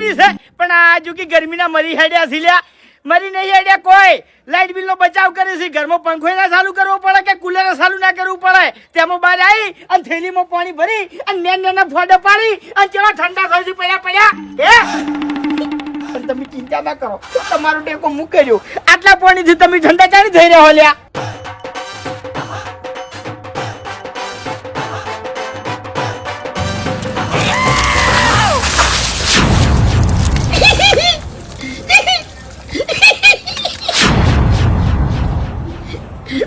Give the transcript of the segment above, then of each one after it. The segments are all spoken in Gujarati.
કરી છે પણ આ જો કે ગરમીના મરી હેડ્યા છે લ્યા મરી નહીં હેડ્યા કોઈ લાઈટ બિલ નો બચાવ કરે છે ઘરમાં પંખો ના ચાલુ કરવો પડે કે કુલર ચાલુ ના કરવું પડે તેમાં બહાર આવી અને થેલીમાં પાણી ભરી અને નેના ફોડો પાડી અને કેવા ઠંડા થઈ પડ્યા હે પણ તમે ચિંતા ના કરો તમારો ટેકો મૂકેજો આટલા પાણીથી તમે ઠંડા ચાલી થઈ રહ્યા લ્યા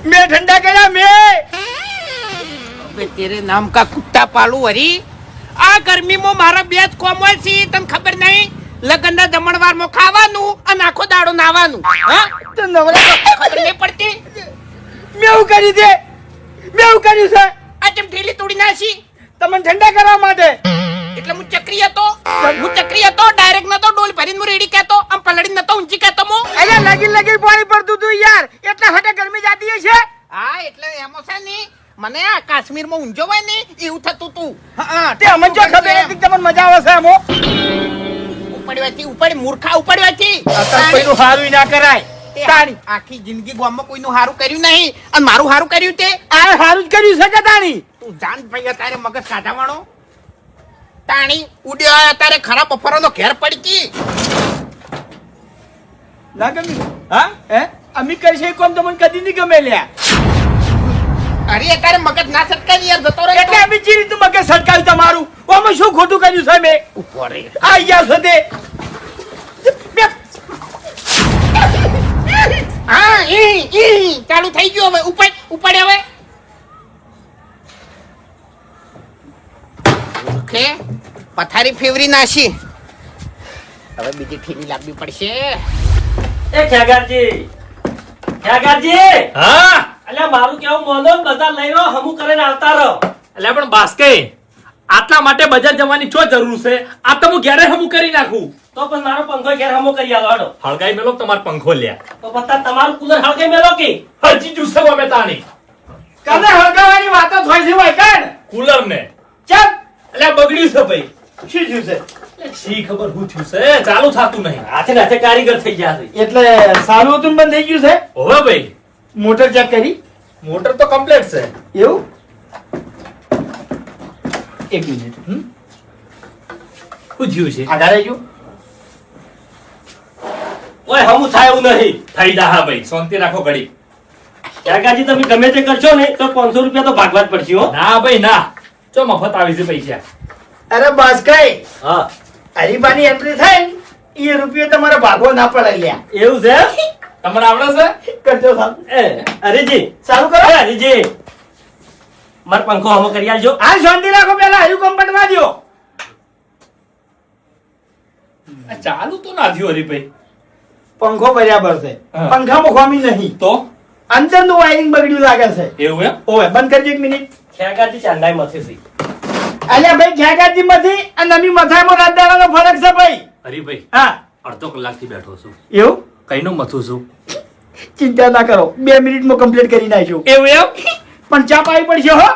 मैं ठंडा करा मैं अबे तेरे नाम का कुत्ता पालू हरी आ गर्मी में मारा बेज कोमल सी तन खबर नहीं લગન ના જમણવાર માં ખાવાનું અને આખો દાડો નાવાનું હા તો નવરા ખબર નહીં પડતી મેં એવું કરી દે મેં એવું કર્યું છે આ ચમ ઢીલી તોડી નાસી તમને ઠંડા કરવા માટે એટલે હું ચક્રી હતો ડાયરેક્ટ નતો ડોલ ભરીને હું રેડી કહેતો આમ પલડી નતો ઊંચી કહેતો મો અરે લગી પાણી પડતું તું યાર એટલે હટે ગરમી જાતી છે હા એટલે એમો છે ને મને આ કાશ્મીર માં ઊંઝો હોય ને એવું થતું તું હા તે અમને જો ખબર હતી તમને મજા આવે છે એમો ઉપડી મૂર્ખા ઉપડવાથી કોઈનું હારું ના કરાય તાણી આખી જિંદગી ગામમાં કોઈનું હારું કર્યું નહીં અને મારું હારું કર્યું તે આ હારું જ કર્યું છે કે તાણી તું જાન ભાઈ તારે મગજ કાઢાવાળો તાણી ઉડ્યો તારે ખરાબ બફારાનો ઘેર પડકી ના ગમી હા હે અમી કરી છે કોમ તમને કદી નહીં ગમે લ્યા અરે તારે મગજ ના સટકાવી યાર જતો રહે એટલે અમી ચીરી તું મગજ સટકાવ્યું તમારું ઓમાં શું ખોટું કર્યું છે મેં ઉપર આ ગયા છે તે હા ઈ ચાલુ થઈ ગયો હવે ઉપડ હવે ઓકે પથારી ફેવરી નાસી હવે બીજી ઠીલી લાવવી પડશે એ ખેગારજી હા અલ્યા મારું કેવું મોનો બજાર લઈ લો હમુ કરીને આવતા રહો એટલે પણ બાસ્કે આટલા માટે બજાર જવાની શું જરૂર છે આ તો હું ઘેરે હમું કરી નાખું તો પણ મારો પંખો ઘેર હમો કરી આલો હાડો હળગાઈ મેલો તમારો પંખો લ્યા તો પત્તા તમારું કુલર હળગે મેલો કે હજી જુસ્સો અમે તાની કને હળગાવાની વાતો થાય છે ભાઈ કાન કુલર ને ચાલ એટલે બગડ્યું છે ભાઈ શું થયું છે એટલે શી ખબર શું થયું છે ચાલુ થાતું નહીં હાથે કારીગર થઈ ગયા છે એટલે સારું હતું બંધ થઈ ગયું છે હવે ભાઈ મોટર ચેક કરી મોટર તો કમ્પ્લીટ છે એવું એક મિનિટ શું થયું છે આધારે જો ઓય હમુ થાય એવું નહીં થઈ જા હા ભાઈ શાંતિ રાખો ઘડી ખેગારજી તમે ગમે તે કરશો ને તો 500 રૂપિયા તો ભાગવા જ પડશે હો ના ભાઈ ના ચો મફત આવી છે પૈસા અરે બાસ્કાઈ હા હરીબાની એન્ટ્રી થાય ને, એ રૂપિયો તમારે ભાગવો ના પડે લ્યા એવું છે તમને આવડે છે કરજો સાહેબ એ હરીજી ચાલુ કરો એ હરીજી માર પંખો હમો કરી આલજો હાલ શાંતિ રાખો પેલા હજુ કમ્પટમાં દો આ ચાલુ તો ના થયું હરીભાઈ પંખો બરાબર છે હા. પંખામાં ખોમી નહીં તો અંદરનું વાયરિંગ બગડ્યું લાગે છે એવું એમ ઓય બંધ કરજો એક મિનિટ ખેગારજી ચાંદાઈ મથે છે અલ્યા ભાઈ ખેગાજી માંથી અને નમી મથાઈમાં રાતદાડાનો ફરક છે ભાઈ હરીભાઈ હા અડધો કલાકથી બેઠો છું એવું કઈનો મથું છું ચિંતા ના કરો 2 મિનિટમાં કમ્પ્લીટ કરી નાખ્યું એવું એમ પણ ચા પાવી પડશે હો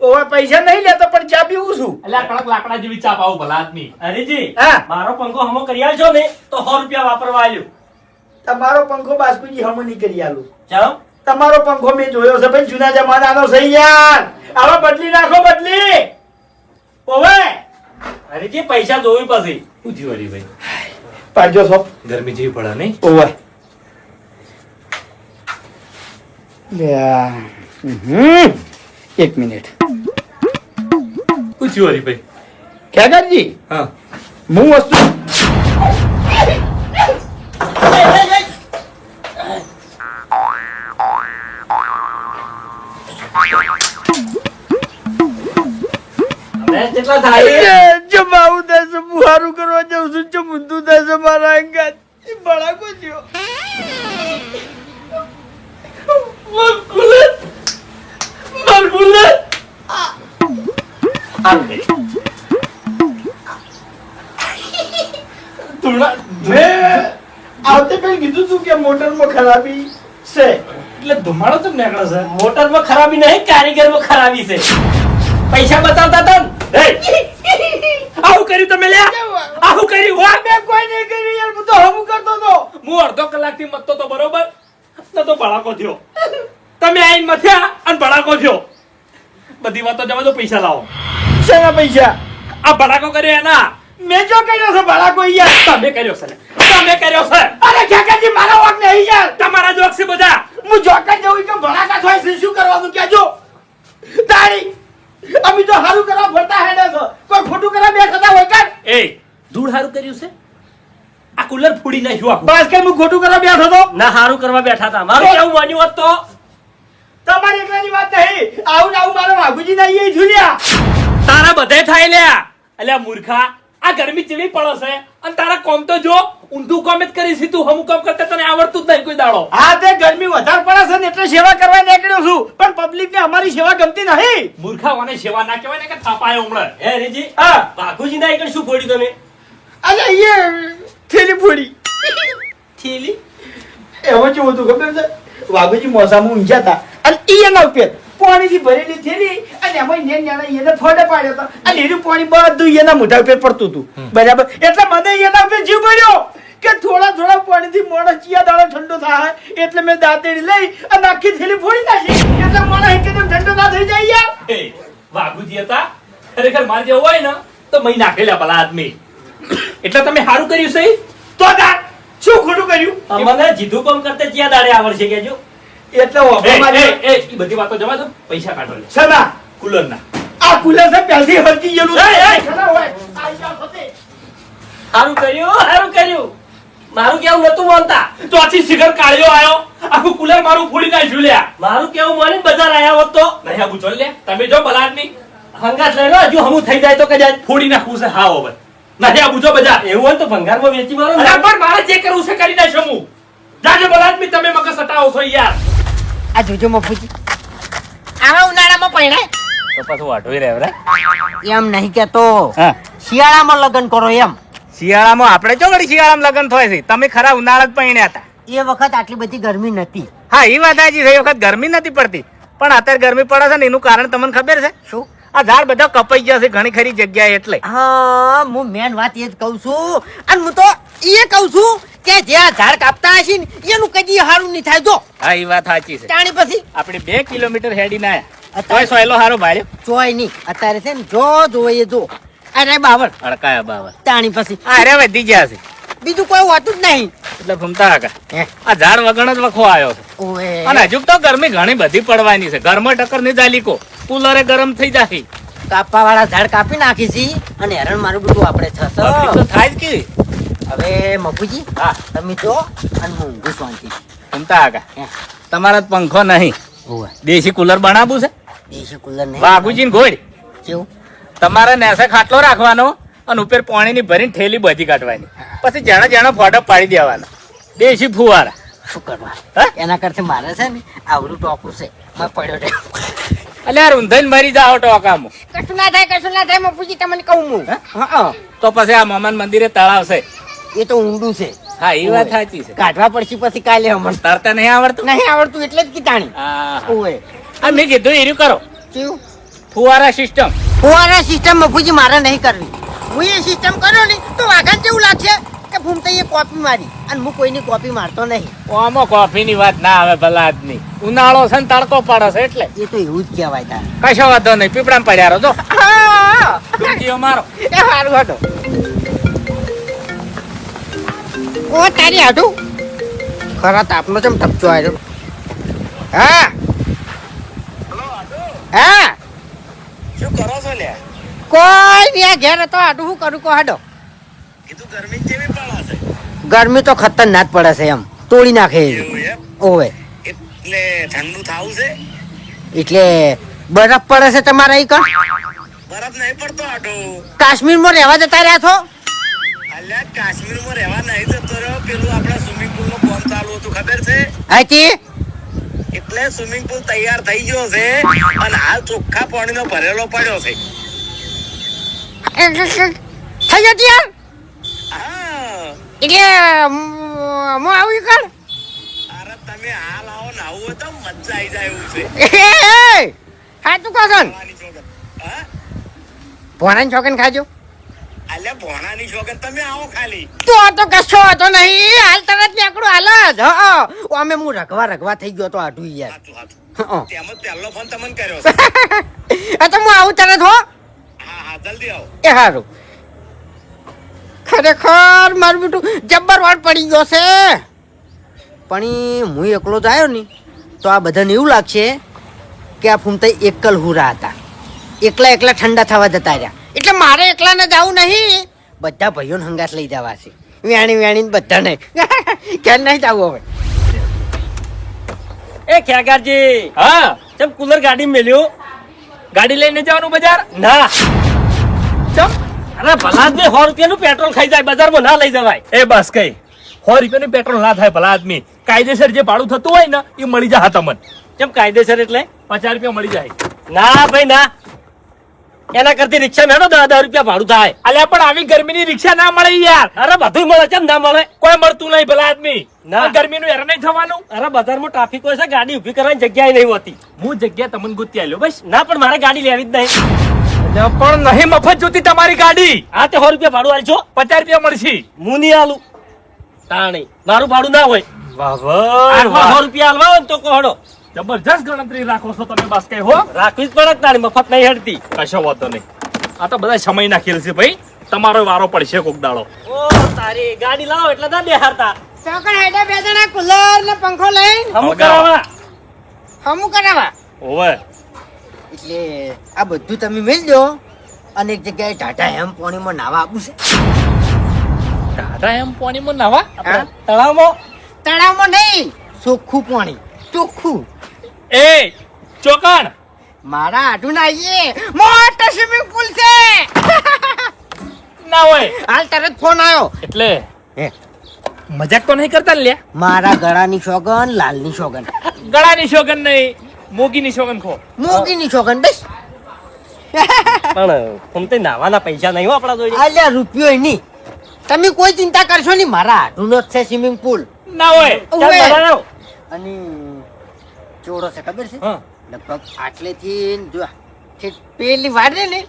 ઓય પૈસા નહીં લેતો પણ ચા પીવું છું એટલે આ કડક લાકડા જેવી ચાપ આવું ભલા આદમી હરીજી હા. મારો પંખો હમો કરી આલજો ને તો 100 રૂપિયા વાપરવા આલ્યો તમારો પંખો બાસ્કુજી હમ નહીં કરી આલું ચાલો તમારો પંખો મેં જોયો છે ભાઈ જૂના જમાનાનો છે યાર હવે બદલી નાખો બદલી ઓવે હરીજી પૈસા જોવી પછી શું થયું હરીભાઈ પાડજો છો ગરમી જેવી પડે નહીં ઓવે એક મિનિટ શું થયું હરીભાઈ ખેગારજી હા હું વસ્તુ કેટલા થાય જમાવું થશે બુહારું કરવા જાઉં છું ચમુંદું થશે મારા અંગાત બળાકો થયો મેં આવતે પેલી કીધું તું કે મોટરમાં ખરાબી છે એટલે ધુમાડો તો નીકળે છે મોટરમાં ખરાબી નહીં કારીગરમાં ખરાબી છે પૈસા બતાવતા હતા ને આવું કર્યું તમે લ્યા આવું કર્યું હો? મેં કોઈ નહીં કર્યું યાર, હું તો હમું કરતો હતો. હું અડધો કલાકથી મતતો તો બરોબર તો ભડાકો થયો. તમે આઈને મથ્યા અને ભડાકો થયો. બધી વાતો જવા દો, પૈસા લાવો. શેના પૈસા? આ ભડાકો કર્યો એના. મેં જો કર્યો છે ભડાકો યાર. તમે કર્યો છે ને? તમે કર્યો છે. અરે ખેકાજી, મારા વાંક નહીં યાર. તમારા જોક છે બધા. હું જોકર જવું કે ભડાકા થાય છે, શું કરવાનું કહેજો. તારી અમે તો હારું કરવા ફરતા હેડે છો, કોઈ ખોટું કરવા બેઠા હોય કર. એ ધૂળ હારું કર્યું છે. આ કુલર ફૂડી નાખ્યું આખું. બસ કે હું ખોટું કરવા બેઠો તો. ના હારું કરવા બેઠા હતા. મારું કેવું માન્યું હોત તો તમારી એકલાની વાત નહીં. આવું ને આવું મારા વાઘુજી ના એ ઝૂલ્યા. તારા બધે થાય લ્યા. અલ્યા મૂર્ખા, આ ગરમી ચીવી પડે છે અને તારા કોમ તો જો ઊંધું કામ જ કરી છે. તું હમું કામ કરતા તને આવડતું જ નહીં કોઈ દાડો. હા, તે ગરમી વધારે પડે છે ને એટલે સેવા કરવા નીકળ્યો છું, પણ પબ્લિક ને અમારી સેવા ગમતી નહીં. મૂર્ખા મને સેવા ના કહેવાય ને કે થાપાયો હમણાં. હે રીજી, હા, બાપુજી ના એકણ શું ફોડ્યું તમે? અરે એ થેલી ફોડી. થેલી? એવો જેવું હતું ખબર છે, વાઘુજી મોસામાં ઊંઝા હતા અને એના ઉપર પાણીથી ભરેલી થેલી અને એમાં નેના એને ફોડે પાડ્યો હતો અને એનું પાણી બધું એના મોઢા ઉપર પડતું હતું. બરાબર, એટલે મને એના ઉપર જીવ પડ્યો કે થોડા થોડા પાણીથી મોણસ ચિયા દાડો ઠંડો થાય, એટલે મેં દાંતેડી લઈ અને આખી થેલી ફોડી નાખી. એટલે મોણસ એકદમ ઠંડો ના થઈ જાય યાર. એ વાઘુજી હતા ખરેખર માર જેવો હોય ને તો મહી નાખેલા ભલા આદમી. એટલે તમે સારું કર્યું છે. તો તાર શું ખોટું કર્યું? અમને જીધું કામ કરતે ક્યાં દાડે આવડશે કેજો? એટલે વાપરવા માટે- એ બધી વાતો જવા દો, પૈસા કાઢો લે. શેના? કુલરના. આ કુલર છે પહેલથી હરકી ગયેલું છે. એ, એ. શેના હોય? આ યાર ફતે. હારું કર્યું, હારું કર્યું. મારું કેવું નતું માનતા. તો આથી શિખર કાઢ્યો આયો, આખું કુલર મારું ફોડી નાખ્યું લ્યા. મારું કેવું માની બજાર આયા હોત તો નહીં આ બુચો લે, તમે જો ભલા આદમી હંગાત લઈ લો. હજુ હમું થઈ જાય તો કદાચ ફોડી નાખવું છે. હા હવે નહીં આ બુચો બજાર. એવું હોય તો ભંગારમાં વેચી મારો ને. અરે પણ મારે જે કરવું છે કરી નાખશું હું. જાજો ભલા આદમી, તમે મગજ સટાવો છો યાર. આ જોજો મફુજી, આવા ઉનાળામાં પરણાય તો પાછું વાટોઈ રહે રે. એમ નહીં કેતો, હા, શિયાળામાં લગ્ન કરો એમ. શિયાળામાં આપણે જો વળી શિયાળામાં લગ્ન થાય છે. તમે ખરા ઉનાળા જ પરણ્યા હતા. એ વખત આટલી બધી ગરમી નથી. હા, એ વાત હાચી છે. એ વખત ગરમી નથી પડતી, પણ અત્યારે ગરમી પડે છે ને એનું કારણ તમને ખબર છે? શું? આ ઝાડ બધા કપાઈ ગયા છે ઘણી ખરી જગ્યાએ એટલે. હા, હું મેન વાત એ જ કહું છું. અને હું તો એ કહું છું કે જે આ ઝાડ કાપતા હશે ને એનું કદી હારું નહીં થાય. જો હા, એ વાત સાચી છે. જાણી પછી આપણે 2 કિલોમીટર હેડીને આયા. અત્યારે- તોય સોયલો હારો ભાર્યો. જોય નહીં અત્યારે છે ને, જો જોઈ જો અરે બાવળ અડકાયા બાવા. તાણી પછી અરે વધી ગયા છે બીજું કોઈ હોતું જ નહીં. એટલે ઘૂમતા આગળ હે, આ ઝાડ વગણ જ વખો આવ્યો છે. ઓએ અને હજુ તો ગરમી ઘણી બધી પડવાની છે. ઘરમાં ટક્કર નહીં જાલીકો, કુલરે ગરમ થઈ જાય. કાપવા વાળા ઝાડ કાપી નાખી છે અને હેરાન મારું બધું આપણે તકલીફ તો થશે. થાય જ કે. હવે મફુજી, હા, તમે જો અને હું ઊંઘું શાંતિ. ઘૂમતા આગળ હે, તમારા જ પંખો નહીં, ઓએ દેશી કુલર બનાવવું છે. દેશી કુલર નહીં વાઘુજી ઘોડ કેવું? તમારે નેસે ખાટલો રાખવાનો અને ઉપર પાણીની ભરીને થેલી બધી કાઢવાની, પછી જાણે જાણે ફોટો પાડી દેવાનો. દેશી ફુવારા. શું કરવા? હે? એના કરતા મારે છે ને આવડું ટોપું છે, મેં પડ્યો છે. અલ્યા રૂંધાઈને મરી જાઓ ટોકામાં. કશું ના થાય મફુજી, તમને કહું હું. હા, તો પછી આ મોમાન મંદિરે તળાવ છે. એ તો ઊંડું છે. હા, એ વાત સાચી છે. કાઢવા પડશે પછી કાલે હમણાં. તરતા નહીં આવડતું. નહીં આવડતું એટલે જ કીધાણી. હા, ઓએ આ મેં કીધું એર્યું કરો કેવું? ફુવારા સિસ્ટમ. ફુવારા સિસ્ટમ મફુજી મારે નહીં કરવી. હું એ સિસ્ટમ કર્યો ને તો વાઘાને કેવું લાગશે કે ફૂમતાઈએ કોપી મારી અને હું કોઈની કોપી મારતો નહીં. આમાં કોફીની વાત ના આવે ભલા આદમી. ઉનાળો છે ને તડકો પડે છે એટલે એ તો એવું જ કહેવાય તારે. કશો વાંધો નહીં. પીપળામાં પડ્યા રહો. જો ડૂબકીઓ મારો. એ સારું હતો. ઓ તારી હાડું ખરા તાપનો ચમ ધપચો આવ્યો. હા હા, શું કરો છો લે? કોઈ નહીં, આ ઘેર હતો. હાડું શું કરું? કો હાડો. કીધું ગરમી કેવી પડે છે? ગરમી તો ખતરનાક પડે છે, એમ તોડી નાખે. એવું એમ? ઓવે એટલે ઠંડુ થાવું છે? એટલે બરફ પડે છે તમારા અહીં કણ? બરફ નહીં પડતો આટો. કાશ્મીરમાં રહેવા જતા રહ્યા છો? અલ્યા કાશ્મીરમાં રહેવા નહીં જતો રહ્યો. પેલું આપણા સ્વિમિંગ પુલ નું કામ ચાલુ હતું ખબર છે? હાચી? એટલે સ્વિમિંગ પુલ તૈયાર થઈ ગયો છે અને હાલ ચોખ્ખા પાણીનો ભરેલો પડ્યો છે. થઈ જતી યાર. હા, એટલે હું આવી કર. અરે તમે હાલ આવો ને આવું હોય તો મજા આવી જાય એવું છે. હા તું કહો છો ને? ખાવાની ચોગન. હા, ભોરાની છોકન ખાજો. અલ્યા ભોણાની શોખન તમે આવો ખાલી. તો કશો હતો નહીં, હાલ તરત નીકળું હાલ જ. અમે હું રગવા થઈ ગયો તો આઢું યાર. સાચું સાચું. હં. તેમાં પહેલો ફોન તમને કર્યો છે. તો હું આવું તરત હો. હા જલ્દી આવો. એ હારું. ખરેખર મારું બેટું જબ્બર વાળ પડી ગયો છે. પણ હું એકલો જ આવ્યો ને તો આ બધાને એવું લાગશે કે આ ફૂમતાઈ એકલ હુરા હતા, એકલા ઠંડા થવા જતા રહ્યા. એટલે મારે એકલાને જવું નહીં, બધા ભાઈઓને હંગાત લઈ જવા છે. વેણી બધાને ક્યાં નહીં જવું હવે. એ ખેગારજી, હા ચમ કુલર ગાડી મેલ્યું? ગાડી લઈને જવાનું બજાર. ના, ચમ અરે ભલા આદમી 100 રૂપિયાનું પેટ્રોલ ખાઈ જાય, બજારમાં ના લઈ જવાય. એ બસ કઈ 100 રૂપિયાનું પેટ્રોલ ના થાય ભલા આદમી. કાયદેસર જે ભાડું થતું હોય ને એ મળી જાય તમને. ચમ કાયદેસર એટલે? 50 રૂપિયા મળી જાય. ના ભાઈ ના, એના કરતી રિક્ષા મેળો 10 રૂપિયા ભાડું થાય. અલ્યા પણ આવી ગરમીની રિક્ષા ના મળે યાર. અરે બધું મળે, ચમ ના મળે? કોઈ મળતું નહીં ભલા આદમી. ના. આ ગરમીનું હેરાન નહીં થવાનું. અરે બજારમાં ટ્રાફિક હોય છે, ગાડી ઊભી કરવાની જગ્યાએ નહીં હોતી. હું જગ્યા તમને ગોતી આલ્યો બસ. ના પણ મારે ગાડી લેવી જ નહીં. પણ નહીં મફત જોતી તમારી ગાડી. હા તે 100 રૂપિયા ભાડું આલજો. 50 રૂપિયા મળશે. હું નહીં આલું. તાણી મારું ભાડું ના હોય. વાહ આટલા 100 રૂપિયા આલવા હોય ને તો કોહડો. જબરજસ્ત ગણતરી રાખો છો તમે બસ કઈ હો. રાખવી જ પડે જ તાણી, મફત નહીં હેડતી. કશો વાંધો નહીં. આ તો બધા સમય ના ખેલ છે ભાઈ. તમારો વારો પડશે કોક દાડો. ઓ તારી ગાડી લાવો એટલે ના બેહારતા. ચોકડ હેડા બે જણા કુલર ને પંખો લઈને હમું કરાવવા. હમું કરાવવા. ઓવે એટલે આ બધું તમે મેલ દો અને એક જગ્યાએ ટાટા હેમ પાણીમાં નાવા આપું છે. ટાટા એમ પાણીમાં નાવા. આપણા તળાવમાં તળાવમાં નહીં, ચોખ્ખું પાણી, ચોખ્ખું. એ ચોકણ મારા આઢું નાહીએ, મોટો સ્વિમિંગ પુલ છે. ના હોય હાલ તરત ફોન આવ્યો. એટલે હે, મજાક તો નહીં કરતા ને લ્યા. મારા ગળાની સોગન, લાલની સોગન, ગળાની શોગન નહીં, મોગીની શોગન ખો. મોગીની સોગન. બસ પણ ફૂમતાઈ નાવાના પૈસા નહીં હો આપણા જોડે. આલ્યા રૂપિયો નહીં. તમે કોઈ ચિંતા કરશો નહીં, મારા આઢુંનો જ છે સ્વિમિંગ પુલ. ના હોય ચાલ બનાવો. અને ચોડો છે ખબર છે? હા. લગભગ આટલેથી જો ઠેઠ પેલી વાડ ને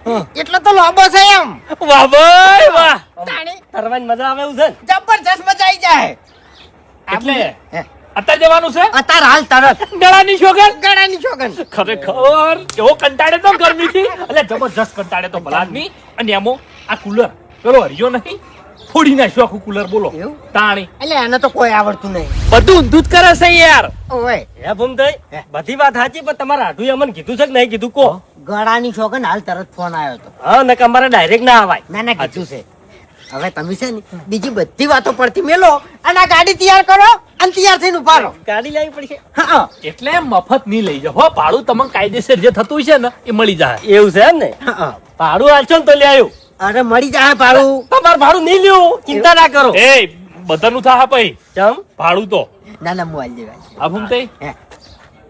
એટલો તો લાંબો છે એમ. વાહ ભાઈ વાહ. તાણી તરવાની મજા આવે એવું છે ને? જબરજસ્ત મજા આવી જાય. એટલે હે, અત્યારે જવાનું છે. અત્યારે હાલ તરત ગળાની શોગન. ગળાની સોગન. ખરેખર એવો કંટાળે તો ગરમીથી. એટલે જબરજસ્ત કંટાળે તો ભલા આદમી. અને એમાં આ કુલર પેલો હરિયો નહીં, ફોડી નાખ્યો આખું કુલર. બોલો એવું? તાણી એટલે એને તો કોઈ આવડતું નહીં. બધું ઊંધું જ કરે છે યાર. ઓય, હે ફૂમતાઈ, હે. બધી વાત સાચી, પણ તમારા આઢુએ અમને કીધું છે કે નહીં કીધું કો? ગળાની સોગન હાલ તરત ફોન આવ્યો હતો. હા ને અમારે ડાયરેક્ટ ના આવાય. ના ના કીધું છે. હવે તમે છે ને બીજી બધી વાતો પડતી મેલો અને આ ગાડી તૈયાર કરો અને તૈયાર થઈને ઉભા રહો. ગાડી લેવી પડશે. હા, એટલે મફત નહીં લઈ જાઓ હો. ભાડું તમને કાયદેસર જે થતું છે ને એ મળી જાય. એવું છે એમ ને? હા. ભાડું આલશો ને તો લે આવ્યું. અરે મળી જાય ભાડું. તમારે ભાડું નહીં લેવું, ચિંતા ના કરો. એ બધાનું થા ભાઈ ચમ ભાડું તો. ના ના હું આલી દેવાય. આ ભૂમતાઈ હે,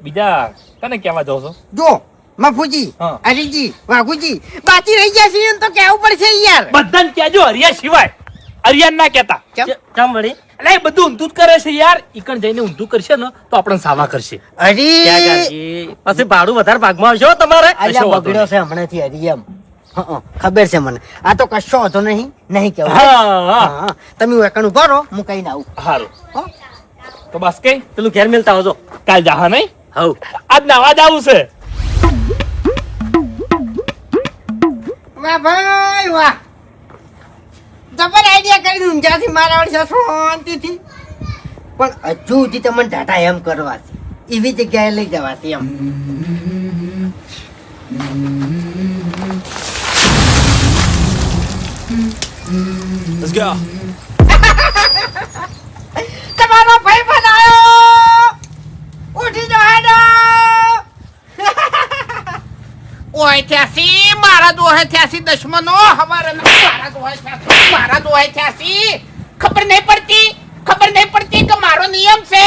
બીજા તને કેવા જાવ છો? જો મફુજી, હા. હરીજી, વાઘુજી બાકી રહી ગયા છે એમ તો કેવું પડશે યાર. બધાને કહેજો હરિયા સિવાય. હરિયાન ના કહેતા. ચમ વળી? એટલે એ બધું ઊંધું જ કરે છે યાર. ઈકણ જઈને ઊંધું કરશે ને તો આપણને સાવા કરશે. હરી ક્યાંગાજી, પછી ભાડું વધારે ભાગમાં આવશે હો તમારે. અલ્યા કશો વાંધો બગડ્યો છે હમણાંથી હરી એમ. હા, ખબર છે મને. આ તો કશો હતો નહીં કેવું. હા હા હા, તમે વેકણ ઉભા રહો, હું કઈ આવું. સારું. હો? તો બસ કઈ પેલું ઘેર મેલતા આવજો. કાલ જા નહીં. હવ આજ નાવા જ આવું છે. વાહ ભાઈ વાહ, જબર આઈડિયા કરીને ઊંઝાથી મારા વળી શાંતિથી. પણ હજુ સુધી તમને ટાટા એમ કરવા છે, એવી જગ્યાએ લઈ જવા છે એમ. Let's go. તમારો ભાઈ બનાયો, ઉઠી જાઓ હેડો. ઓય થ્યાસી મારા દોહે થ્યાસી દશમનો હવારે મારા દોહે થ્યાસી ખબર નહીં પડતી કે મારો નિયમ છે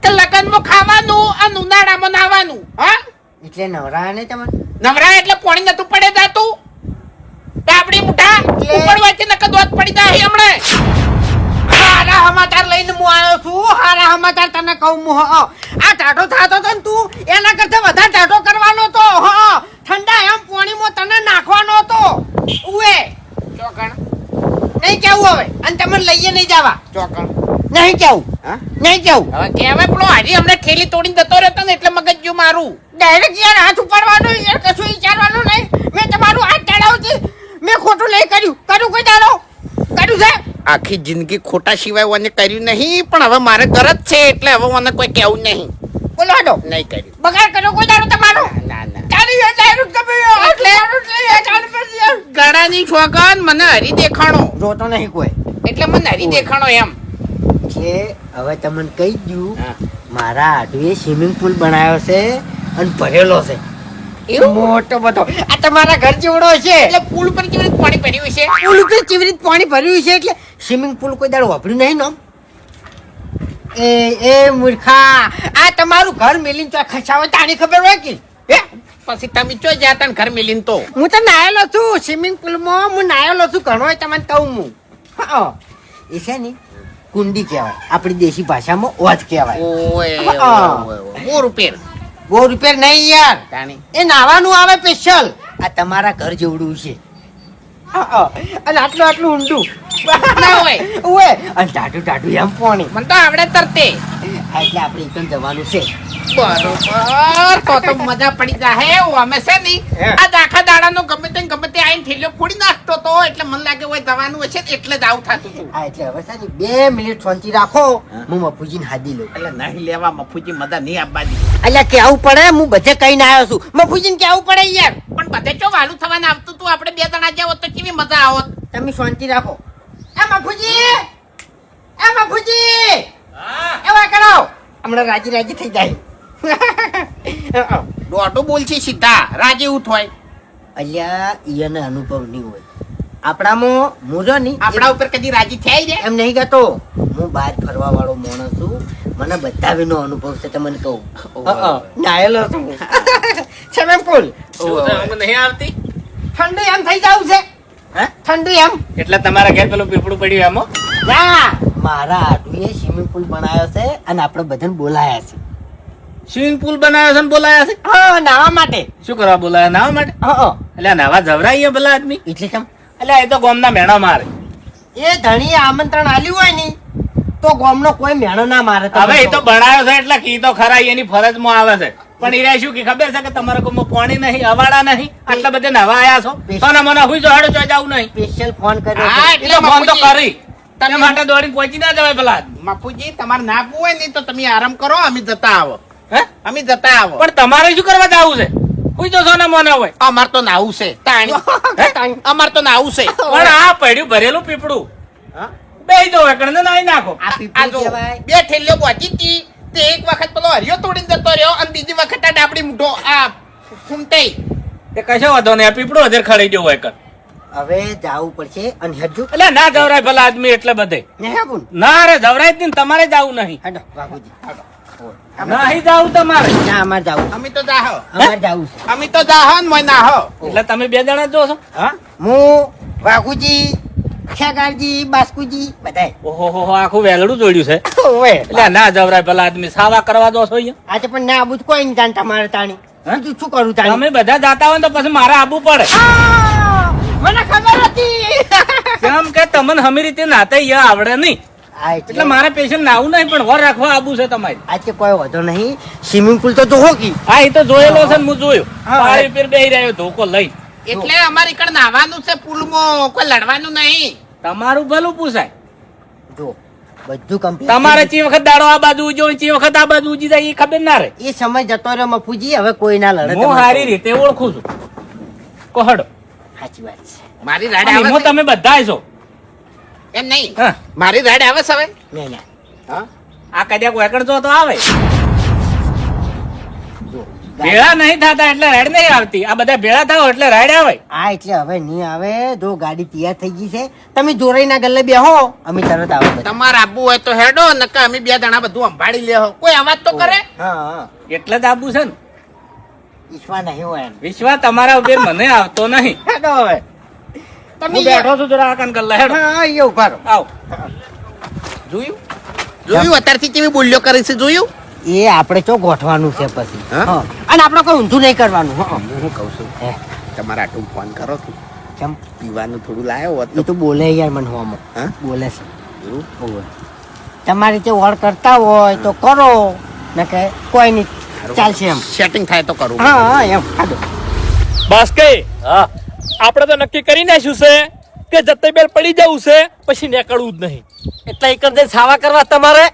કે લગનમાં ખાવાનું અને ઉનાળામાં નાવાનું. હા, એટલે નવરા ને તમે નવરા એટલે પાણી નતું પડે જાતું. ડાબડી મુઠા ઉપરવાથી નકર દોત પડી જાય હમણે. હારા સમાચાર લઈને હું આવ્યો છું. હારા સમાચાર તને કહું હું. આ ટાઢો થતો તો ને તું, એના કરતા વધારે ટાઢો કરવાનો તો. ઠંડા એમ પાણીમાં તને નાખવાનો હતો. ઉએ ચોકણ નહીં કેવું હવે અને તમને લઈએ નહીં જવા ચોકણ નહીં કેવું હા નહીં કેવું હવે કહેવાય પેલો હરી હમણાં ઠેલી તોડીને જતો રહ્યો હતો ને એટલે મગજ ગયું મારું ડાયરેક્ટ યાર હાથ ઉપાડવાનું યાર કશું વિચારવાનું નહીં મેં તમારું હાથ ચડાવતી મેં ખોટું નહીં કર્યું કોઈ દાડો કર્યું છે આખી જિંદગી ખોટા સિવાય મને કર્યું નહીં પણ હવે મારે ગરજ છે એટલે હવે મને કોઈ કહેવું નહીં બોલો હાડો નહીં કર્યું બગાડ કર્યો કોઈ દાડો તમારો ના ના ચાલી યાર ડાયરેક્ટ તમે ગળાની છોકન મને હરી દેખાણો જોતો નહીં કોઈ એટલે મને હરી દેખાણો એમ કે હવે તમને કહી દઉં હા. મારા આડુએ સ્વિમિંગ પુલ બનાવ્યો છે અને ભરેલો છે એવું? મોટો બધો આ તમારા ઘર જેવડો છે એટલે પુલ પર કેવી રીતે પાણી ભર્યું છે પુલ ઉપર કેવી રીતે પાણી ભર્યું છે એટલે સ્વિમિંગ પુલ કોઈ દાડો વાપર્યું નહીં નો એ મૂર્ખા આ તમારું ઘર મેલીને તો ખસાવે તાણી ખબર હોય કે હે પછી તમે ચો જાતા ને ઘર મેલીને તો હું તો નાયેલો છું સ્વિમિંગ પુલમાં હું નાયેલો છું ઘણો તમને કહું હું હા એ છે ને કુંડી કહેવાય આપણી દેશી ભાષામાં ઓજ કહેવાય ઓય હા. ઓય રૂપિયા બહુ રૂપિયા નહીં યાર તાણી એ નાવાનું આવે સ્પેશિયલ આ તમારા ઘર જેવડું છે અને આટલું ઊંડું ના હોય. ઓય અને ટાઢું એમ પાણી મને તો આવડે તરતે એટલે આપણે એકદમ જવાનું છે બરોબર તો મજા પડી જાય અમે છે ની હે. આ દાખા દાડાનો ગમે તે આઈને થેલીઓ ફોડી નાખતો તો એટલે મને લાગે હોય જવાનું હશે ને એટલે જ આવું થતું હતું હા એટલે હવે છે ને 2 મિનિટ શાંતિ રાખો હું મફુજીને હાદી લઉં એટલે નહીં લેવા મફુજી મજા નહીં આપવાની એટલે કેવું પડે હું બધે કહીને આવ્યો છું મફુજીને કેવું પડે યાર પણ બધે ચો વાલું થવાનું આવતું તું આપણે 2 જણા જ્યાં હોત તો કેવી મજા આવત તમે શાંતિ રાખો એ મફુજી એવા કરો હમણાં રાજી થઈ જાય દોઢું બોલ છે સીધા રાજી એવું થાય અલ્યા ઈયને અનુભવ નહીં હોય આપણામાં મૂજો નહીં આપણા ઉપર કદી રાજી થાય છે એમ નહીં કહેતો હું બહાર ફરવા વાળો માણસ છું મને બધા વિનો અનુભવ છે તમને કહું નાયેલો છું સ્વિમિંગ પુલ નહીં આવતી ઠંડુ એમ થઈ જાવ છે હે? ઠંડુ એમ એટલે તમારા ઘેર પેલું પીપળું પડ્યું એમાં ના મારા આડુએ સ્વિમિંગ પુલ બનાવ્યો છે અને આપણે બધાને બોલાયા છે સ્વિમિંગ પુલ બનાવ્યો છે ને બોલાયા છે હા નાવા માટે શું કરવા બોલાયા નાવા માટે હા એટલે આ નાવા જવરાઈએ ભલા આદમી એટલે કેમ એટલે એ તો ગોમના મેણા મારે એ ધણીએ આમંત્રણ આલ્યું હોય ને તો ગામનો કોઈ મેણો ના મારે હવે એ તો બનાવ્યો છે એટલે કી તો ખરા ઈ એની ફરજમાં આવે છે પણ ઈરા શું કે ખબર છે કે તમારા ગામમાં પાણી નહીં અવાડા નહીં આટલા બધા નાવા આયા છો સોના મને હુઈ જો હાડો ચોઈ જાવું નહીં સ્પેશિયલ ફોન કર્યો હા, છે. એ તો ફોન તો મફુજી. કરી તમે માટે દોડીને પહોંચી ના જવાય ભલા મફુજી તમારે ના આપવું હોય ને તો તમે આરામ કરો અમે જતા આવો હે અમે જતા આવો પણ તમારે શું કરવા જાવું છે હુઈ તો સોના મોના હોય અમાર તો નાવું છે તાણી અમાર તો નાવું છે પણ આ પડ્યું ભરેલું પીપળું હા? બેહી દો એકણ નાઈ નાખો આ આ પીપળું જો, કહેવાય. 2 ઠેલીઓ પહોંચી હતી તે એક વખત પેલો હરિયો તોડીને જતો રહ્યો અને બીજી વખત આ ડાબડી મૂઠો આ ફૂમતાઈ એ કશો વાંધો નહીં આ પીપળું હજાર ખડી ગયો હોય કર હવે જાવું પડશે અને હજુ એટલે ના જવરાય ભલા આદમી એટલે બધે નહીં આપું ના રે જવરાય જ નહીં ને તમારે જાવું નહીં હેડો બાબુજી નહીં જાવું તમારે ના અમારે જાવું અમે તો જાહો અમારે જાવું છે અમે તો જાહો ને મોય નાહો એટલે તમે 2 જણા જ જો છો હા હું વાઘુજી ખેગારજી બાસ્કુજી બધાય ઓહો હો આખું વેલડું જોડ્યું છે ઓવે એટલે ના જવરાય ભલા આદમી સાવા કરવા દો છો અહીંયા આજે પણ ના આબુ કોઈ નહીં જાણતા મારે તાણી હે? બીજું શું કરું તાણી તમે બધા જાતા હોય ને તો પછી મારે આવવું પડે આ! મને ખબર હતી કેમ કે તમને હમી રીતે નાતે અહીંયા આવડે નહીં આ એટલે મારે પેશન્ટ નાવું નહીં પણ વર રાખવા આવવું છે તમારે આજે કોઈ વધો નહીં સ્વિમિંગ પુલ તો જોવો કી હા એ તો જોયેલો છે ને હું જોયો હા. પાણી પર બેહી રહ્યો ધોકો લઈ એટલે અમારી કણ નાવાનું છે પુલમાં કોઈ લડવાનું નહીં તમારું ભલું પૂછાય જો બધું કમ્પ્લીટ તમારે ચી વખત દાડો આ બાજુ ઉજો ચી વખત આ બાજુ ઉજી જાય એ ખબર ના રહે એ સમય જતો રહ્યો મફુજી હવે કોઈ ના લડે હું તમારે સારી રીતે ઓળખું છું કોહડો સાચી વાત છે મારી રાડ આવે એમાં છે? તમે બધા છો એમ નહીં હા. મારી રાડ આવે છે હવે નહીં ના હા? આ કદાચ વેકડ જો તો આવે જો ભેળા નહીં થતા એટલે રાઈડ નહીં આવતી આ બધા ભેળા થાવ એટલે રાઈડ આવે આ એટલે હવે નહીં આવે જો ગાડી તૈયાર થઈ ગઈ છે તમે જોરાઈના ગલ્લે બેહો અમે તરત આવો બધા. તમારે આપવું હોય તો હેડો નકર અમે 2 જણા બધું સંભાળી લેહો કોઈ અવાજ તો કરે હા હા એટલે જ આવું છે ને ઈશ્વા નહીં હોય એમ. વિશ્વાસ તમારા ઉપર મને આવતો નહીં હેડો હવે હું બેઠો છું જરા આકાન કર લે હેડો હા એ ઉભા રહો આવ જોયું જોયું અત્યારથી કેવી બોલ્યો કરી છે જોયું એ આપણે ચો ગોઠવાનું છે પછી હા? હા. અને આપણે કોઈ ઊંધું નહીં કરવાનું હા હું કહું છું હે. તમારા આટલું ફોન કરો છું કેમ પીવાનું થોડું લાયો હોત એ તો બોલે યાર મને હોમાં હા? બોલે છે એવું? ઓવે. તમારી રીતે વળ કરતા હોય તો કરો ને કે કોઈ નહીં ચાલશે એમ સેટિંગ થાય તો કરું હા હા એમ હાલો. બસ કઈ આપણે તો નક્કી કરી નાખ્યું છે કે જતેબેલ પડી જવું છે પછી નીકળવું જ નહીં. એટલે એક જ સાવા કરવા તમારે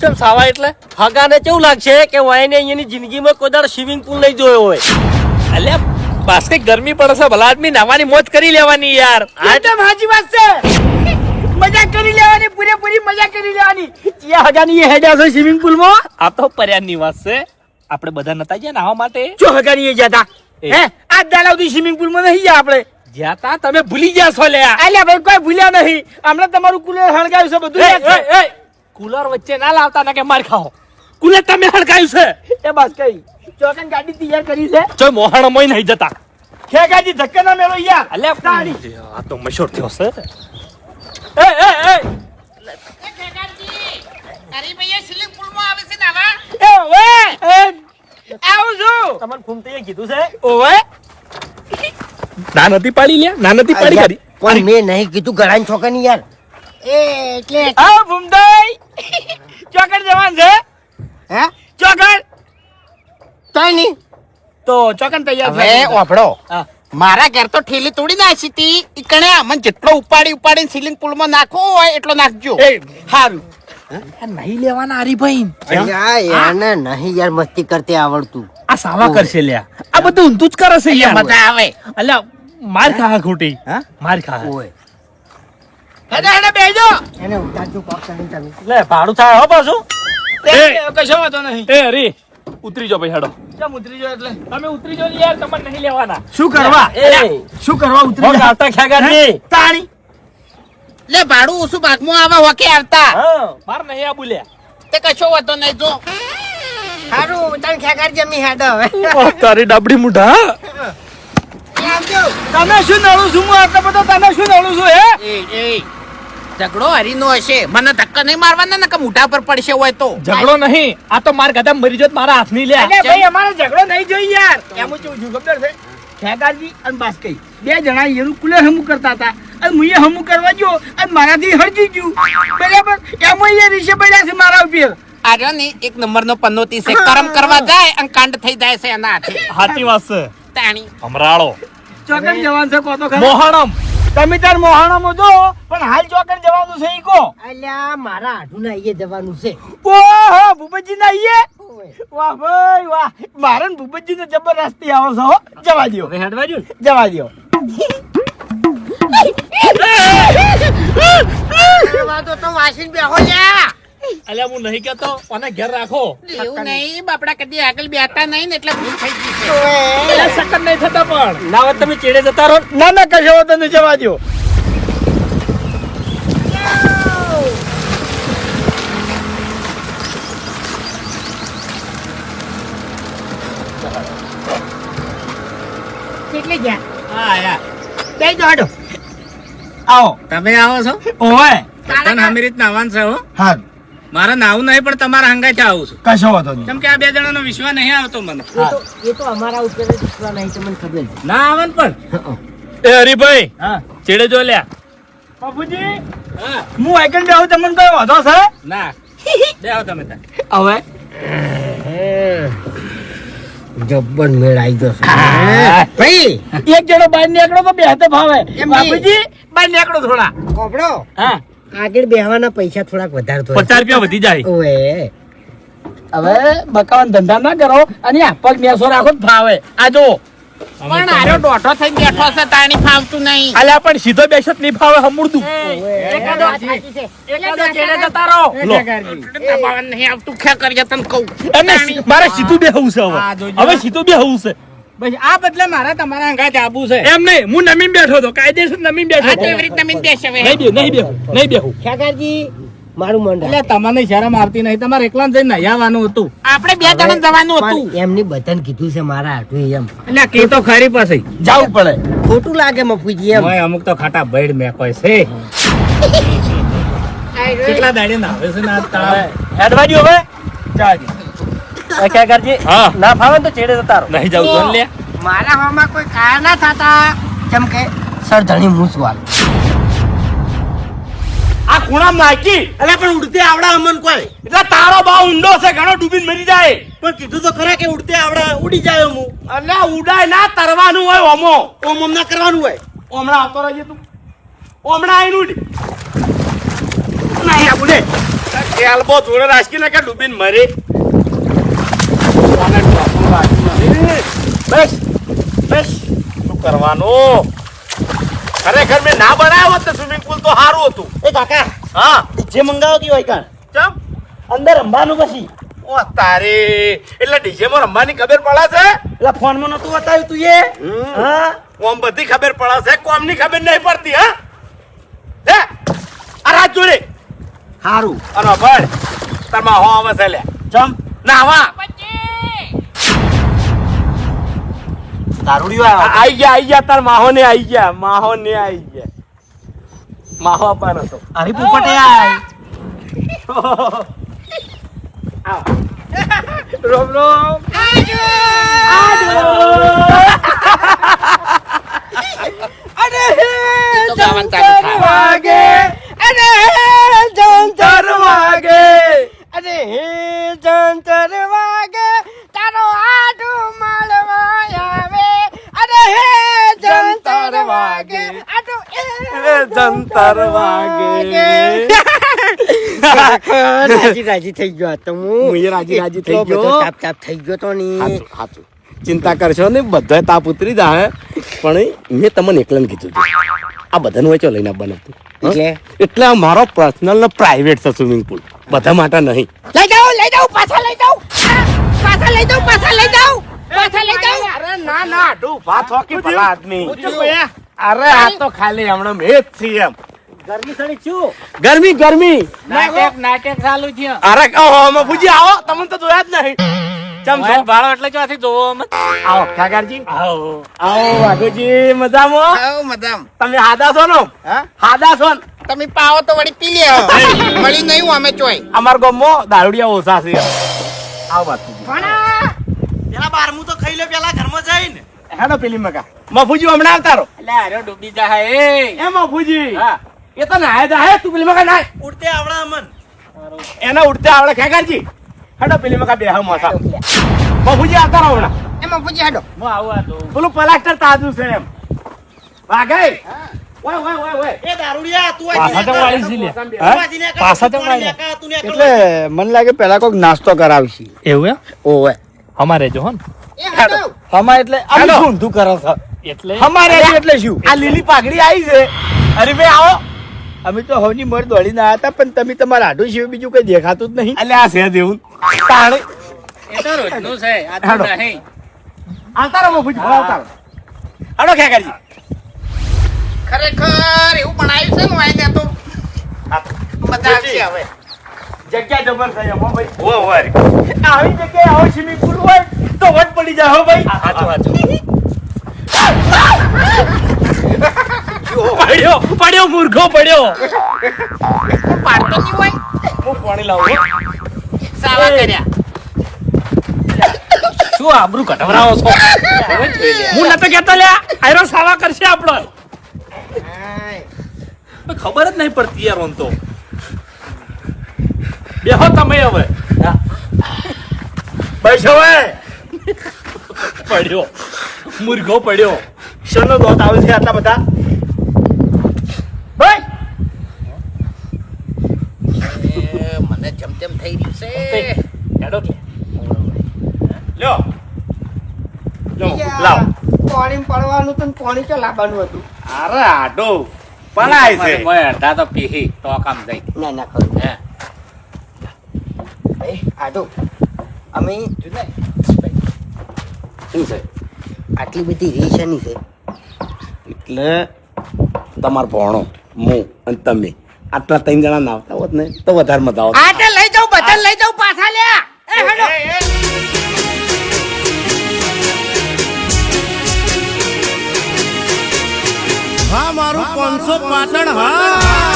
કેમ સાવા એટલે હગાને કેવું લાગશે કે વાયને અહીંયાની જિંદગીમાં કોઈ દાડો સ્વિમિંગ પુલ નહીં જોયો હોય. અલ્યા બસ કઈ ગરમી પડે છે ભલા આદમી નાવાની મોજ કરી લેવાની યાર. એકદમ સાચી વાત છે. મજા કરી લેવાની, પૂરેપૂરી મજા કરી લેવાની. ચિયા હગાની એ હેડ્યા છે સ્વિમિંગ પુલમાં. આ તો પર્યાની વાત છે. આપણે બધા નતા ગયા નાવા માટે. જો હગાની એ જતા હે આજ દાડા સુધી સ્વિમિંગ પુલમાં નહીં ગયા આપણે. જ્યાં તા તમે ભૂલી ગયા છો લ્યા. અલ્યા ભાઈ કોઈ ભૂલ્યા નહીં. હમણાં તમારું કુલર હળગાવ્યું છે બધું યાદ છે. કુલર વચ્ચે ના લાવતા ના કે માર ખાઓ. કુલર તમે હડકાયું છે. એ બસ કઈ ચોકન ગાડી તૈયાર કરી છે. જો મોહણ મોય નહીં જતા. ખેગાજી ધક્કા ના મેલો યાર. અલ્યા તાળી. આ તો મશોર થયો છે. અરે ભૈયા સ્વિમિંગ પુલમાં આવે છે નાવા એ ઓવે આવું છું. તમને ફૂમતીએ કીધું છે ઓવે ના નથી પાડી લ્યા. ના નથી પાડી કરી. પણ મેં નહીં કીધું ગળાની છોકરાની યાર એ એટલે આવો ભૂમતાઈ. ચોકન જવાન છે. હે ચોકન તોય નહીં તો ચોકન તૈયાર હવે છે. ઓભળો હા. મારા ઘેર તો ઠેલી તોડી નાખી હતી ઈકણે મને જેટલો ઉપાડીને સ્વિમિંગ પુલમાં નાખવો હોય એટલો નાખજો હારું. નહીં લેવાના હરીભાઈ. અલ્યા એને નહીં યાર મસ્તી કરતે આવડતું આ સાવા કરશે લ્યા. આ બધું ઊંધું જ કરે છે યાર. મજા આવે અલ્યા માર ખા ખોટી. હા? માર ખા. ઓય હેડે હેડે બેજો. એને ઉતારજો કોક કરીને તમે એટલે ભાડું થાય હો પાછું. કશો વાંધો નહીં. એ હરી ઉતરી જાઓ ભાઈ હેડો. કેમ ઉતરી જો એટલે તમે ઉતરી જાઓ યાર. તમારે નહીં લેવાના. શું કરવા શું કરવા ઉતરી ભોગ જા. આવતા ખેગાજી. તાણી લે ભાડું ઓછું ભાગમાં આવે હોકે આવતા હા માર નહીં આ બોલ્યા. તે કશો વાતો નહીં જો સારું તને ખેગાર જમી હેડ હવે તારી ડાબડી મુઢા. તમે શું નળું છું હું આટલો બધો તમે શું નળું છું હે એ ઝઘડો હરીનો હશે મને ધક્કા નહીં મારવાના ને કે મોઢા પર પડશે હોય તો ઝઘડો નહીં. આ તો માર ગધા મરી જોત મારા હાથની લ્યા. અલ્યા ભાઈ અમારે ઝઘડો નહીં જોઈ યાર. એમ કેવું છું ખબર છે ખેગાજી અને બાસ્કઈ બે જણા એનું કુલર હમું કરતા હતા અને મુએ હમું કરવા ગયો અને મારાથી હરજી ગયું બરાબર. એમાં એ રીસે પડ્યા છે મારા ઉપર. આર્યો ને એક નંબરનો પન્નોતી છે કરમ કરવા જાય અને કાંડ થઈ જાય છે એના હાથે હાચી વાત છે. તાણી હમરાળો ચોકન જવાન છે કોતો ખરા. મોહણમ. તમે તાર મોહાણામાં જો પણ હાલ ચોકન જવાનું છે ઈ કો. અલ્યા મારા આઢું ના અહીંયા જવાનું છે ઓહો ભૂપતજી ના આઈએ. વાહ ભાઈ વાહ. મારે ને ભૂપતજી ને જબરદસ્તી આવો છો હો. જવા દ્યો હવે હેડવા જો ને. જવા દ્યો. વાતો તો વાસીન બેહો લ્યા અલ્યા હું નહીં કેતો અને ઘેર રાખો. એવું નહીં બાપડા કદી આગળ બેઠા નહીં ને એટલે ભૂલ થઈ ગઈ છે અલ્યા સકન નહીં થતા પણ. ના હોય તમે ચેડે જતા રહો. ના ના કશો વાંધો નહીં જવા દ્યો. કેટલી ગયા હા યાર બે દોડો આવો. તમે આવો છો ઓય તને આમી રીત નાવાનું છે હો હારું મારે નાવું નહીં પણ તમારા હંગાથી આવું છું કશો વાંધો નહીં. કેમ કે આ બે જણાનો વિશ્વાસ નહીં આવતો મને એ તો અમારા ઉપર જ વિશ્વાસ નહીં તમને ખબર છે ના આવે ને પણ એ હરીભાઈ હા ચેડે જો લ્યા. બાપુજી હા હું આઈકન બેહું તમને કઈ વાંધો છે ના બે આવો તમે તાર હવે જબ્બર મેળ આવી ગયો છે ભાઈ એક જણો બહાર નીકળો તો બે હાથે ભાવે. એમ બાપુજી બહાર નીકળો થોડા. કોપડો હા આગળ બેહવાના પૈસા થોડાક વધારે તો 50 રૂપિયા વધી જાય. ઓએ હવે બકાવાન ધંધા ના કરો અને આ પગ મેસો રાખો તો ફાવે. આ જો પણ આરો દોઢો થઈ બેઠો છે તાણી ફાવતું નહીં અલ્યા પણ સીધો બેસત નહીં ફાવે હમુરદું. એકાદો ચેડે જતા રહો. લો. દબાવવાનું નહીં આવતું ખે કરીએ તને કહું એમને મારે સીધું બેહવું છે હવે. હા, જોજો. હવે સીધું બેહવું છે. બસ આ બદલે મારા તમારા હંગાથી આબુ છે એમ નહીં હું નમીન બેઠો હતો કાયદેસર નમીન બેઠો આ હતો. કેવી રીત નમીન બેસે હવે નહીં બેહું નહીં બેહું. ખેગારજી મારું મન એટલે તમને શરમ આવતી નહીં તમારે એકલા જઈને નાહવાનું હતું આપણે બે જણા જવાનું હતું એમની બધાને કીધું છે મારા હાટું એમ એટલે કી તો ખરી પછી જવું પડે. ખોટું લાગે મફુજી એમ ઓય અમુક તો ખાટા બૈડ મે કોઈ છે કેટલા દાડે નાવે છે ના તળાવ હેડવા જો હવે. જવા દ્યો. ખેગાજી હા. ના ફાવે ને તો ચેડે જતા રહો. નહીં જાવ તો લે. મારા હોમાં કોઈ કાયા ના થતા જેમ કે પાછળ ધણી હું છું આ ખૂણામાં નાખી અરે પણ ઉડતે આવડે અમન કોઈ એટલે તારો ભાવ ઊંડો છે ઘણો ડૂબીને મરી જાય પણ કીધું તો ખરા કે ઉડતે આવડે ઉડી જાય હું એટલે ઉડાય ના તરવાનું હોય ઓમો ઓમ ના કરવાનું હોય હમણાં આવતો રહેજે તું હમણાં આવીને ઉડી નહીં આવું લે ખેલબો જોડે રાખીને કે ડૂબીને મરે બસ બસ શું કરવાનું ખરેખર મેં ના બનાવ્યો હોત સ્વિમિંગ પુલ તો સારું હતું એ કાકા હા ડીજે મંગાવો કે હોય કાન ચમ અંદર રમવાનું પછી ઓ તારે એટલે ડીજે માં રમવાની ખબર પડે છે એટલે ફોન માં નતું બતાવ્યું તું એ હા કોમ બધી ખબર પડે છે કોમ ની ખબર નહીં પડતી હા લે આ રાત જોડે સારું અને ભળ તારમાં હો આવે છે લે ચમ નાવા દારૂડિયો આવ્યો આઈ ગયા તાર માહો ને આઈ ગયા માહો આપવાનો તો અરે પોપટે આય રોમ રોમ તો ગાવાનું ચાલુ થાય. વાગે અરે જંતર વાગે અરે હે જંતર વાગે તારો આડું મળવા આવે અરે હે જંતર વાગે આડું જંતર વાગે રાજી રાજી થઈ ગયો તો હું એ રાજી થઈ એટલો બધો ગયો તાપ તાપ થઈ ગયો તો ની સાચું ચિંતા કરશો ને બધા તાપ ઉતરી જાય પણ મેં તમને એકલન કીધું હતું આ બધાનું હોય ચો લઈને આવવાનું હતું એટલે એટલે આ મારો પર્સનલ ને પ્રાઇવેટ છે સ્વિમિંગ પુલ બધા માટે નહીં લઈ જાઓ પાછા લઈ જાઓ પાછા લઈ જાઓ પાછા લઈ જાઓ પાછા લઈ જાઓ અરે ના ના આડું ભાત હોકી ભલા આદમી અરે આ તો ખાલી હમણાં મેં જ છીએ એમ ગરમી સડી છું ગરમી નાટક ચાલુ છે અરે ઓહો મફુજી આવો તમને તો જોયા જ નહીં ચમ છો ભાડો એટલે ચોથી જોવો અમે આવો કાકાજી આવો આવો વાઘુજી મજામાં આવો મદામ તમે હાદા છો ને હા હાદા છો ને તમે પાવો તો વળી પી લે મળી નહીં હું અમે ચોય અમાર ગામમાં દારૂડિયા ઓછા છે આવો વાત પેલા બારમું તો ખાઈ લે પેલા ઘરમાં જઈને હેડો પેલી મકા મફુજી હમણાં આવતા રહો એટલે આરો ડૂબી જાય એ મફુજી હા એ તો નાય જાય તું પેલી મકા નાય ઉડતે આવડે અમન એને ઉડતે આવડે ખેગારજી હેડો પેલી મકા બેહા મોસા મફુજી આવતા રહો હમણાં એમાં પૂછી હાડો હું આવું આ તો પેલું પ્લાસ્ટર તાજું છે એમ વાગાઈ ઓય એ દારૂડિયા તું પાછા તો વાળી છે લે. પાછા તો વાળી. એટલે મને લાગે પેલા કોઈક નાસ્તો કરાવશી એવું એમ ઓવે અમારે જો હો ને એ હાડો હમા એટલે હેડો. શું તું કરો છો એટલે અમારે એટલે શું આ લીલી પાઘડી આવી છે અરે ભાઈ આવો અમે તો હવની મર દોડીને આવ્યા હતા પણ તમે તમારા આડું સિવાય બીજું કઈ દેખાતું જ નહીં એટલે આ છે જેવું તાણે એ તો રોજનું છે આ તો હેડો. નહીં આવતા રહો મફુજી આવતા રહો હેડો ખેગારજી ખરેખર એવું બનાવ્યું છે ને વાયને તો મજા આવશે હવે જગ્યા જબર થઈ હો ભાઈ હો આવી જગ્યાએ આવો સ્વિમિંગ પુલ હોય તો વટ પડી જાય હો ભાઈ પડ્યો મૂર્ખો પડ્યો પાડતો નહીં હોય હું પાણી લાવું હો. સાવા કર્યા શું આબરૂ કટવરાવો છો હું નતો કેતો લ્યા આયરો સાવા કરશે આપણો ખબર જ નહીં પડતી યાર ઓન તો બેહો તમે હવે બસ હવે પડ્યો મૂર્ખો પડ્યો શેનો દોત આવે છે આટલા બધા ભાઈ મને જેમ તેમ થઈ રહ્યું છે હેડો કે લ્યો લાવ પાણી પડવાનું તો પાણી તો લાવવાનું હતું અરે આડો પડાય છે મોય અડધા તો પીહી તો કામ જાય ના ના ખરું હે એ હાડો અમે જુદા શું છે આટલી બધી રેશની છે એટલે તમાર ભણો હું અને તમે આટલા 3 જણા ના આવતા હોત ને તો વધારે મજા આવત આટલે લઈ જાઉં બધા લઈ જાઉં પાછા લ્યા એ હાડો હા મારું 500 પાટણ હા